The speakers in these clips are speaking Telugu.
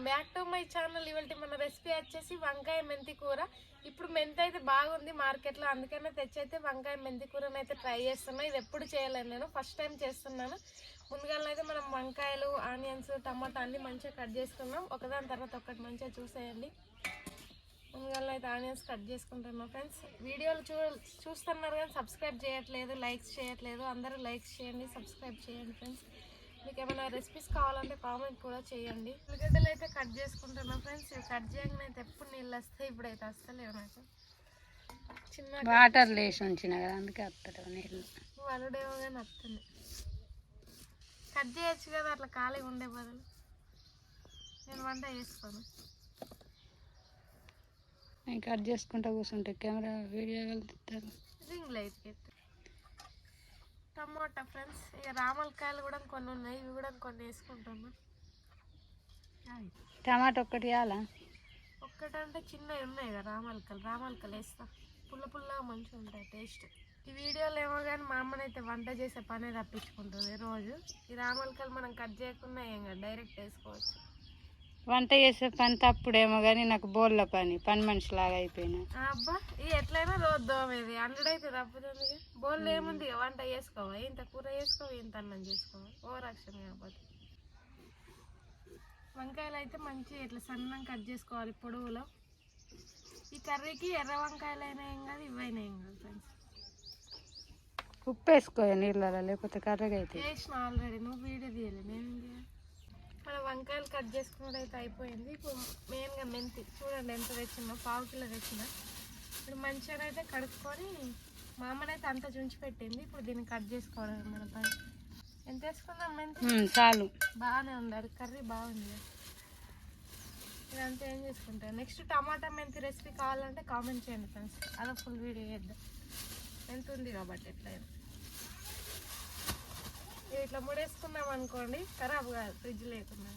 Back to my channel. ఇవాళ మన రెసిపీ వచ్చేసి వంకాయ మెంతి కూర. ఇప్పుడు మెంతి అయితే బాగుంది మార్కెట్లో, అందుకనే తెచ్చైతే వంకాయ మెంతి కూరని అయితే ట్రై చేస్తున్నాను. ఇది ఎప్పుడు చేయలేదు, నేను ఫస్ట్ టైం చేస్తున్నాను. ముందుగా అయితే మనం వంకాయలు, ఆనియన్స్, టమాటా అన్ని మంచిగా కట్ చేసుకున్నాం. ఒకదాని తర్వాత ఒకటి మంచిగా చూసేయండి. ముందుగా అయితే ఆనియన్స్ కట్ చేసుకుంటున్నాం ఫ్రెండ్స్. వీడియోలు చూస్తున్నారు కానీ సబ్స్క్రైబ్ చేయట్లేదు, లైక్స్ చేయట్లేదు. అందరూ లైక్స్ చేయండి, సబ్స్క్రైబ్ చేయండి ఫ్రెండ్స్. మీకు ఏమైనా రెసిపీస్ కావాలంటే కామెంట్ కూడా చేయండి. ఉల్లిగడ్డలు అయితే కట్ చేసుకుంటున్నాం ఫ్రెండ్స్. ఇవి కట్ చేయగానే అయితే ఎప్పుడు నీళ్ళు వస్తాయి, ఇప్పుడైతే వస్తలేవు. నాకు చిన్న వాటర్ లేసి ఉంచిన కదా, అందుకే వస్తలేవు నీళ్ళు. వలుడేమో కానీ వస్తుంది. కట్ చేయొచ్చు కదా, అట్లా ఖాళీగా ఉండే బదులు. నేను వంట చేసుకోను, నేను కట్ చేసుకుంటా కూర్చుంటే కెమెరా వీడియో వెళ్తారు. రింగ్ లైట్ పెట్టి టమాటా ఫ్రెండ్స్. ఇక రామలకాయలు కూడా కొన్ని ఉన్నాయి, ఇవి కూడా కొన్ని వేసుకుంటున్నా. టమాటా ఒక్కటి ఇవ్వాలా? ఒక్కటంటే చిన్నవి ఉన్నాయి కదా రామలకాయలు వేస్తా. పుల్లగా మంచిగా ఉంటాయి టేస్ట్. ఈ వీడియోలో ఏమో కానీ మా అమ్మనైతే వంట చేసే పనే తప్పించుకుంటుంది రోజు. ఈ రామలకాయలు మనం కట్ చేయకుండా ఏం కదా, డైరెక్ట్ వేసుకోవచ్చు. వంట చేసే పని తప్పుడేమో కానీ నాకు బోళ్ళ పని మనిషి లాగా అయిపోయినా. అబ్బా ఇది ఎట్లయినా రోజు దోమేది అండ్రైతే తప్పుతుంది. బోళ్ళు ఏముంది, వంట చేసుకోవా, ఇంత కూర చేసుకోవా, ఇంత అన్నం చేసుకోవా, ఓవరాక్షన్ కాకపోతే. వంకాయలు అయితే మంచిగా ఇట్లా సన్నం కట్ చేసుకోవాలి పొడవులో. ఈ కర్రీకి ఎర్ర వంకాయలు అయినా ఏం కాదు, ఇవైనా ఏం కాదు ఫ్రెండ్స్. ఉప్పు వేసుకోవాలి నీళ్ళలో, లేకపోతే కర్రగా అయితే. చేసిన ఆల్రెడీ, నువ్వు వీడియో తీయలేదు, నేను మన వంకాయలు కట్ చేసుకున్నది అయితే అయిపోయింది. ఇప్పుడు మెయిన్గా మెంతి చూడండి ఎంత తెచ్చినా, 1/2 కిలో తెచ్చిన. ఇప్పుడు మంచిగా అయితే కడుక్కొని మా అమ్మనైతే అంత చుంచి పెట్టింది. ఇప్పుడు దీన్ని కట్ చేసుకోవడం మన పని. ఎంత వేసుకుందాం మెంతి? చాలు, బాగానే ఉంది, అది కర్రీ బాగుంది. ఇదంతా ఏం చేసుకుంటాం. నెక్స్ట్ టమాటా మెంతి రెసిపీ కావాలంటే కామెంట్ చేయండి ఫ్రెండ్స్, అదో ఫుల్ వీడియో చేద్దాం. మెంతి ఉంది కాబట్టి ఎట్లయినా ఇట్లా ముడేసుకున్నాం అనుకోండి, ఖరాబ్ కాదు ఫ్రిడ్జ్ లేకుండా.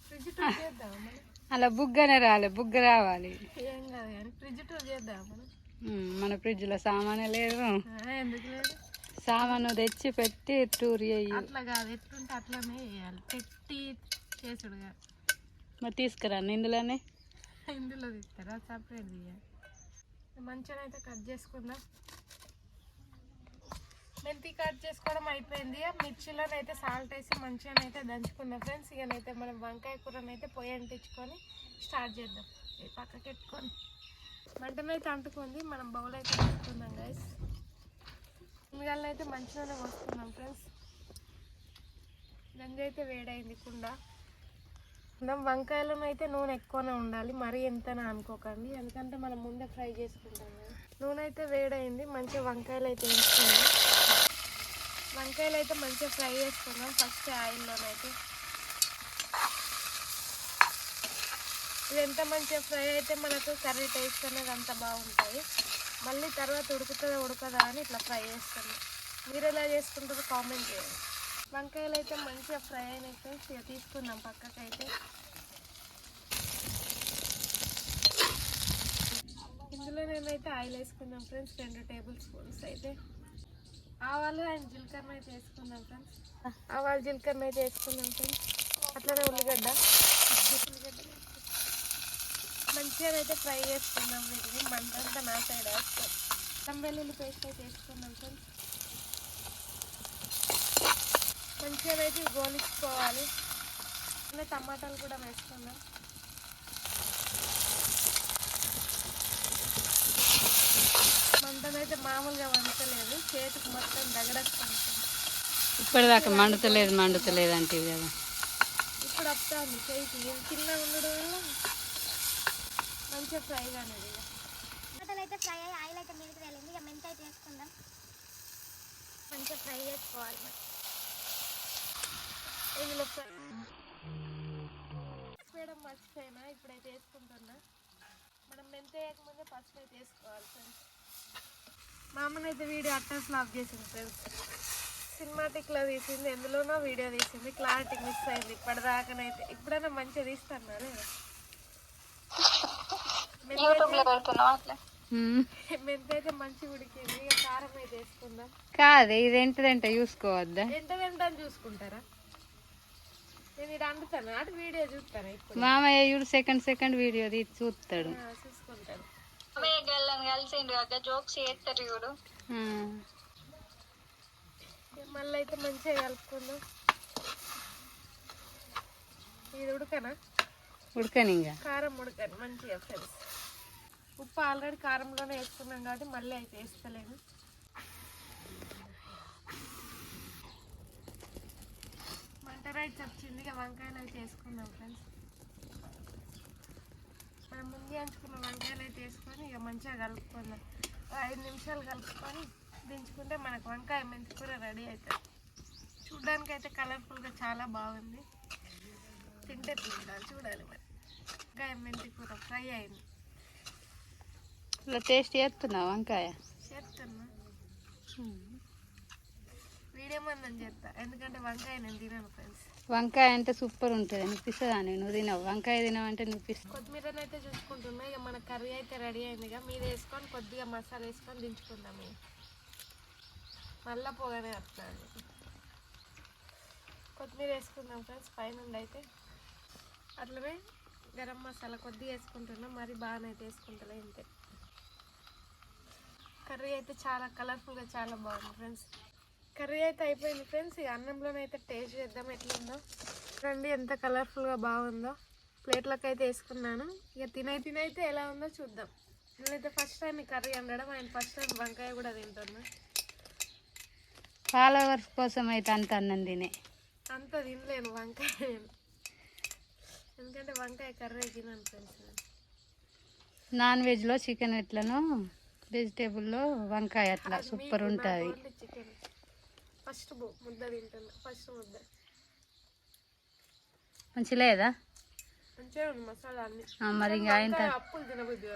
ఫ్రిడ్జ్ టూర్ చేద్దాం మనం. అలా బుగ్గనే బుగ్గ రావాలి ఏం కాదు కానీ ఫ్రిడ్జ్ టూర్ చేద్దాం మనం. మన ఫ్రిడ్జ్లో సామానే లేదు. ఎందుకు లేదు, సామాను తెచ్చి పెట్టి టూర్ చేయి. అట్లా కాదు, ఎట్లుంటే అట్లనే చేయాలి, పెట్టి చేసుడు కాదు. మరి తీసుకురాను ఇందులో తీస్తారా, సపరేట్ తీయాలి. మంచిగా అయితే కట్ చేసుకుందాం. మెంతి కట్ చేసుకోవడం అయిపోయింది. మిర్చిలోనైతే సాల్ట్ వేసి మంచిగానైతే దంచుకున్నాం ఫ్రెండ్స్. ఇకనైతే మనం వంకాయ కూరనైతే పొయ్యి అంటించుకొని స్టార్ట్ చేద్దాం. ఈ పక్కకి పెట్టుకొని మంటనైతే అంటుకుంది, మనం బౌల్ అయితే పెట్టుకుందాం గైస్. ఉల్లిగడ్డలు అయితే మంచిగానే వస్తున్నాం ఫ్రెండ్స్. గంజి అయితే వేడైంది కుండ. మనం వంకాయలను అయితే నూనె ఎక్కువనే ఉండాలి, మరీ ఎంతనా అనుకోకండి, ఎందుకంటే మనం ముందే ఫ్రై చేసుకుంటాం కదా. నూనె అయితే వేడైంది, మంచిగా వంకాయలు అయితే వేసుకున్నాం. వంకాయలు అయితే మంచిగా ఫ్రై చేసుకున్నాం ఫస్ట్ ఆయిల్లోనైతే. ఇది ఎంత మంచిగా ఫ్రై అయితే మనకు కర్రీ టేస్ట్ అనేది అంత బాగుంటుంది. మళ్ళీ తర్వాత ఉడకదా అని ఇట్లా ఫ్రై చేస్తున్నాం. మీరు ఎలా చేసుకుంటారో కామెంట్ చేయండి. వంకాయలు అయితే మంచిగా ఫ్రై అయినాయి ఫ్రెండ్స్. ఇక తీసుకుందాం పక్కకైతే. ఇందులో నేనైతే ఆయిల్ వేసుకుందాం ఫ్రెండ్స్, 2 టేబుల్ స్పూన్స్ అయితే. ఆవాలు అండ్ జీలకర్ర అయితే వేసుకుందాం ఫ్రెండ్స్. ఆవాలు జీలకర్ర అయితే వేసుకుందాం ఫ్రెండ్స్. అట్లనే ఉల్లిగడ్డ మంచిగా అయితే ఫ్రై చేసుకుందాం. వీటిని మంటంతా నా సైడ్ వేస్తాం. అల్లం వెల్లుల్లి పేస్ట్ అయితే వేసుకుందాం ఫ్రెండ్స్. మంచిగా అయితే గోలించుకోవాలి. అలా టమాటాలు కూడా వేసుకుందాం. మంటనైతే మామూలుగా వంచలేదు, చేతికి మొత్తం దగడేస్తుంది. ఇప్పటిదాకా మండుతలేదు అంటే కదా, ఇప్పుడు వస్తుంది చేతికి. ఇది చిన్న ఉండడం వల్ల మంచిగా ఫ్రై అనేది. టమాటాలు అయితే ఫ్రై అయ్యి ఆయిల్ అయితే మీదకి వెళ్ళింది. ఇక మెంతి అయితే వేసుకుందాం. మంచిగా ఫ్రై చేసుకోవాలి. ఇందులో వేయడం మర్చిపోయినా, ఇప్పుడైతే వేసుకుంటున్నా. మనం మెంతి వేయకముందే పసుపు అయితే వేసుకోవాలి ఫ్రెండ్స్. మా అమ్మనైతే వీడియో అట్టర్స్లో ఆఫ్ చేసింది ఫ్రెండ్స్. సినిమాటిక్లో తీసింది, ఎందులోనో వీడియో తీసింది, క్లారిటీ మిస్ అయింది ఇప్పటిదాకానైతే. ఇప్పుడైనా మంచిగా తీస్తున్నారు. మెంతి అయితే మంచిగా ఉడికింది. ఇక కారం అయితే వేసుకుందాం. కాదు ఇది ఎంటదంటే చూసుకోవద్దా? ఎంత అని చూసుకుంటారా? నేను ఇక్కడ అందుతాను అటు వీడియో చూస్తాను ఇప్పుడు మామయ్య చూడు సెకండ్ వీడియో తీసి చూస్తాడు. చూసుకుంటాను. కలిసిండు అక్క జోక్స్ చేస్తారు చూడు. మళ్ళీ అయితే మంచిగా కలుపుకుందాం. ఇది ఉడకనా? ఉడకని ఇంకా కారం ఉడకని మంచిగా ఫ్రెండ్స్. ఉప్పు ఆల్రెడీ కారంలోనే వేసుకున్నాం కాబట్టి మళ్ళీ అయితే వేస్తలేను. మంట రైట్ వచ్చింది. ఇక వంకాయలు అయితే వేసుకుందాం ఫ్రెండ్స్. మనం ముందే అంచుకున్న వంకాయలు అయితే వేసుకొని ఇక మంచిగా కలుపుకుందాం. 5 నిమిషాలు కలుపుకొని దించుకుంటే మనకు వంకాయ మెంతి కూర రెడీ అవుతుంది. చూడ్డానికి అయితే కలర్ఫుల్గా చాలా బాగుంది. తింటే తింటాను చూడాలి మరి. వంకాయ మెంతి కూర ఫ్రై అయింది. ఇలా టేస్ట్ చేస్తున్నా వంకాయ చేస్తున్నా. వీడియో మందం చేస్తా ఎందుకంటే వంకాయ నేను తినను ఫ్రెండ్స్. వంకాయ అంటే సూపర్ ఉంటుంది అనిపిస్తుందా? నువ్వు తినవు వంకాయ తినవంటే అనిపిస్తుంది. కొత్తిమీరని అయితే చూసుకుంటున్నా. ఇక మన కర్రీ అయితే రెడీ అయింది. ఇక మీద వేసుకొని కొద్దిగా మసాలా వేసుకొని దించుకుందాం. ఇక మళ్ళీ పొగనే వస్తుంది. కొత్తిమీర వేసుకుందాం ఫ్రెండ్స్ పైనుండి. అయితే అట్లనే గరం మసాలా కొద్దిగా వేసుకుంటున్నాం. మరి బాగానైతే వేసుకుంటలే ఇంతే. కర్రీ అయితే చాలా కలర్ఫుల్గా చాలా బాగుంది ఫ్రెండ్స్. కర్రీ అయితే అయిపోయింది ఫ్రెండ్స్. ఇక అన్నంలోనైతే టేస్ట్ చేద్దాం ఎట్లుందో. రండి ఎంత కలర్ఫుల్గా బాగుందో. ప్లేట్లోకి అయితే వేసుకున్నాను. ఇక తినైతే ఎలా ఉందో చూద్దాం. నేనైతే ఫస్ట్ టైం ఈ కర్రీ వండడం. ఆయన ఫస్ట్ టైం వంకాయ కూడా తింటున్నా. ఫాలోవర్స్ కోసం అయితే అంత అన్నం తినే అంత తినలేను వంకాయ నేను. ఎందుకంటే వంకాయ కర్రీ తినాను ఫ్రెండ్స్. నాన్ వెజ్లో చికెన్ ఎట్లనో వెజిటేబుల్లో వంకాయ అట్లా సూపర్ ఉంటుంది. చికెన్ ఫస్ట్ ముద్ద తింటున్నా. ఫస్ట్ ముద్ద మంచి లేదా? మంచిగా ఉంది మసాలా అన్ని. మరి ఇంకా అప్పులు తినబుద్ది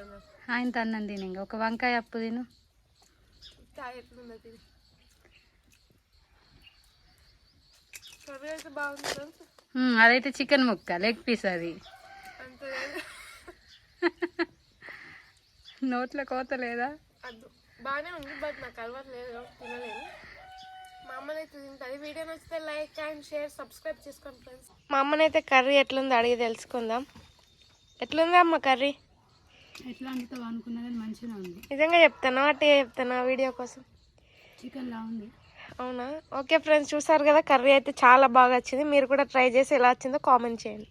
ఆయనతో అన్నం తిని ఇంకా ఒక వంకాయ అప్పు తిను. ఎట్లుందో తిని. కర్రీ అయితే బాగుంది ఫ్రెండ్స్. అదైతే చికెన్ ముక్క లెగ్ పీస్ అది. అంతే నోట్లో కోత లేదా? అది బాగానే ఉంది బట్ నాకు అలవాటు లేదు తినలేను. మా అమ్మనైతే తింటుంది. వీడియో నచ్చితే లైక్ అండ్ షేర్ సబ్స్క్రైబ్ చేసుకోండి ఫ్రెండ్స్. మా అమ్మనైతే కర్రీ ఎట్లుందో అడిగి తెలుసుకుందాం. ఎట్లుంది అమ్మ కర్రీ? ఎట్లా అంటావు అనుకున్నది మంచిగా ఉంది. నిజంగా చెప్తాను అట్టే చెప్తాను వీడియో కోసం. చికెన్ లా ఉంది. అవునా? ఓకే ఫ్రెండ్స్ చూసారు కదా కర్రీ అయితే చాలా బాగా వచ్చింది. మీరు కూడా ట్రై చేసి ఎలా వచ్చిందో కామెంట్ చేయండి.